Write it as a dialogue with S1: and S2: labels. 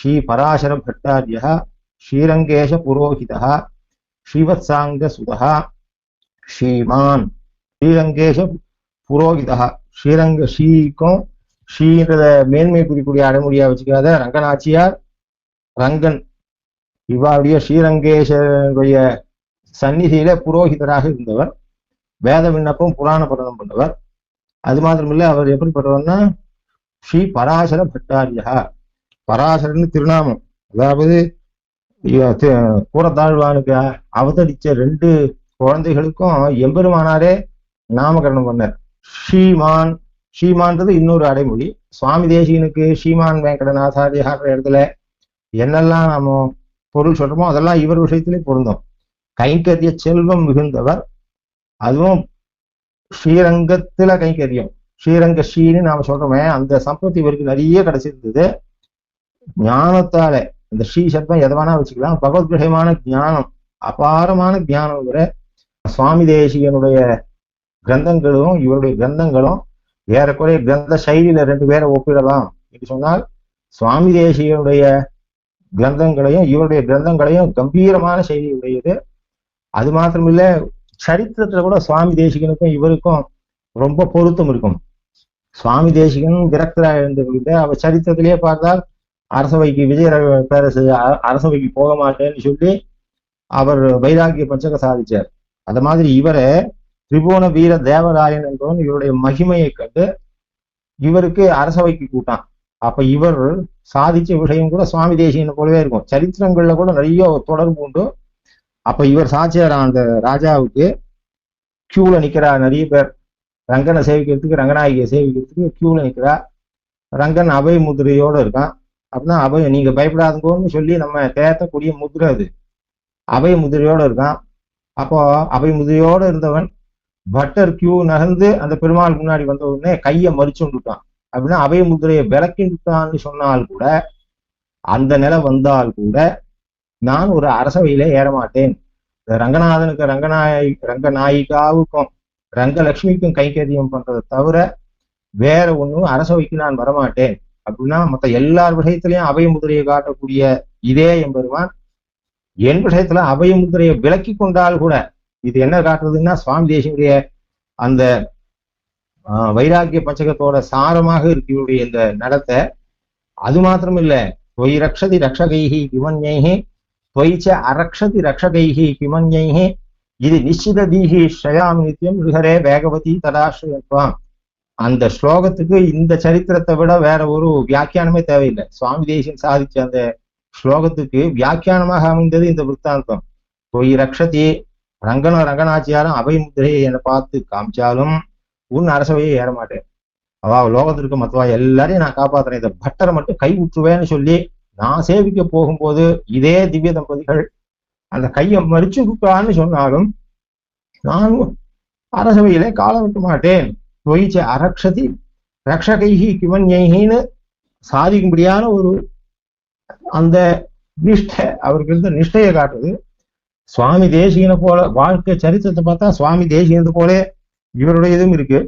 S1: ஸ்ரீ பராசர பட்டாரியः ஸ்ரீரங்கேஷ புரோஹிதः ஸ்ரீவத்சாங்க சுதः ஸ்ரீமான். ஸ்ரீரங்கேஷ புரோஹிதः, ஸ்ரீரங்க ஸ்ரீக்கும் ஸ்ரீன்றத மேன்மை குறிக்கூடிய அடைமொழியா வச்சுக்காத ரங்கநாச்சியார் ரங்கன் இவாவுடைய ஸ்ரீரங்கேஷனுடைய சந்நிதியில புரோஹிதராக இருந்தவர். வேத விண்ணப்பம் புராண பரணம் பண்ணவர். அது மாத்திரமில்லை, அவர் எப்படிப்பட்டவர்னா ஸ்ரீ பராசர பட்டாரியா. பராசரன்னு திருநாமம். அதாவது கூறத்தாழ்வானுக்கு அவதரிச்ச 2 குழந்தைகளுக்கும் எம்பெருமானாரே நாமகரணம் பண்ணார். ஸ்ரீமான், ஸ்ரீமான்றது இன்னொரு அடைமொழி. சுவாமி தேசிகனுக்கு ஸ்ரீமான் வெங்கடநாதாரியான்ற இடத்துல என்னெல்லாம் நாம பொருள் சொல்றோமோ அதெல்லாம் இவர் விஷயத்திலே பொருந்தும். கைங்கரிய செல்வம் மிகுந்தவர். அதுவும் ஸ்ரீரங்கத்துல கைங்கரியம், ஸ்ரீரங்க ஸ்ரீன்னு நாம சொல்றோமே, அந்த சம்பத்தி இவருக்கு நிறைய கிடைச்சிருந்தது. ஞானத்தால, இந்த ஸ்ரீ சப்தம் எதை வேணா வச்சுக்கலாம், பகவத்கிரகமான ஞானம், அபாரமான ஞானம். இவர சுவாமி தேசிகனுடைய கிரந்தங்களும் இவருடைய கிரந்தங்களும் ஏறக்குறைய கிரந்த சைலியில 2 பேரை ஒப்பிடலாம் என்று சொன்னால், சுவாமி தேசிகனுடைய கிரந்தங்களையும் இவருடைய கிரந்தங்களையும் கம்பீரமான செய்தி உடையது. அது மாத்திரமில்ல, சரித்திரத்துல கூட சுவாமி தேசிகனுக்கும் இவருக்கும் ரொம்ப பொருத்தம் இருக்கும். சுவாமி தேசிகன் விரக்தராக இருந்த அவர் சரித்திரத்திலேயே பார்த்தால் அரசவைக்கு விஜய பேரரசு அரசவைக்கு போக மாட்டேன்னு சொல்லி அவர் வைராகிய பஞ்சக சாதிச்சார். அது மாதிரி இவரை திரிபுவன வீர தேவராயன் என்பவன் இவருடைய மகிமையை கண்டு இவருக்கு அரசவைக்கு கூட்டான். அப்ப இவர் சாதிச்ச விஷயம் கூட சுவாமி தேசிகனை போலவே இருக்கும். சரித்திரங்கள்ல கூட நிறைய தொடர்பு உண்டு. அப்ப இவர் சாட்சியார் அந்த ராஜாவுக்கு கியூல நிக்கிறா. நிறைய பேர் ரங்கனை சேவிக்கிறதுக்கு, ரங்கநாயகியை சேவிக்கிறதுக்கு கியூல நிக்கிறா. ரங்கன் அபய முதிரையோட இருக்கான். அப்படின்னா அபய, நீங்க பயப்படாதுங்கன்னு சொல்லி நம்ம தேர்த்தக்கூடிய முதிரை அது. அபய முதிரையோட இருக்கான். அப்போ அபய முதிரையோட இருந்தவன் பட்டர் கியூ நகர்ந்து அந்த பெருமாள் முன்னாடி வந்த உடனே கையை மறிச்சுட்டான். அப்படின்னா அபய முதிரையை விளக்கிட்டான்னு சொன்னால் கூட, அந்த நிலை வந்தால் கூட நான் ஒரு அரசவையிலே ஏறமாட்டேன். ரங்கநாதனுக்கு ரங்கநாயிகாவுக்கும் ரங்கலட்சுமிக்கும் கைங்கரியம் பண்றதை தவிர வேற ஒன்றும் அரசவைக்கு நான் வரமாட்டேன் அப்படின்னா, மற்ற எல்லார் விஷயத்திலையும் அபய முதிரையை காட்டக்கூடிய இதே எம்பெருமான் என் விஷயத்துல அபய முதிரையை விலக்கி கொண்டால் கூட இது என்ன காட்டுறதுன்னா, சுவாமி தேசியனுடைய அந்த வைராக்கிய பஞ்சகத்தோட சாரமாக இருக்கு இவருடைய இந்த நடத்தை. அது மாத்திரம் இல்ல, தொய் ரக்ஷதி ரக்ஷகைஹி கிமன்யைஹி தொய்ச்ச அரக்ஷதி ரக்ஷகைஹி கிமன்யைஹி இது நிச்சித தீஹி ஸ்ரயாமி நித்தியம் ரிஹரே வேகவதி ததாஸ்ரயத்வாம். அந்த ஸ்லோகத்துக்கு இந்த சரித்திரத்தை விட வேற ஒரு வியாக்கியானமே தேவையில்லை. சுவாமி தேசிகன் சாதிச்ச அந்த ஸ்லோகத்துக்கு வியாக்கியானமாக அமைந்தது இந்த விற்த்தாந்தம். தொய் ரக்ஷதி, ரங்கநாச்சியாரும் அபய முத்திரையை என்னை பார்த்து காமிச்சாலும் உன் அரசவையை ஏறமாட்டேன். லோகத்திற்கு மற்றவா எல்லாரையும் நான் காப்பாத்துறேன், இந்த பட்டரை மட்டும் கை விட்டுருவேன்னு சொல்லி நான் சேவிக்க போகும்போது இதே திவ்ய தம்பதிகள் அந்த கையை மறிச்சு விட்டான்னு சொன்னாலும் நான் அரசவையிலே கால விட்டு மாட்டேன். தொய்ச்ச அரக்ஷதி ரக்ஷகைஹி கிமன்யைஹின்னு சாதிக்கும்படியான ஒரு அந்த நிஷ்டை, அவருக்கு இருந்த நிஷ்டையை காட்டுது. சுவாமி தேசிகனை போல வாழ்க்கை சரித்திரத்தை பார்த்தா சுவாமி தேசிகனை போல இவருடைய இதுவும் இருக்கு.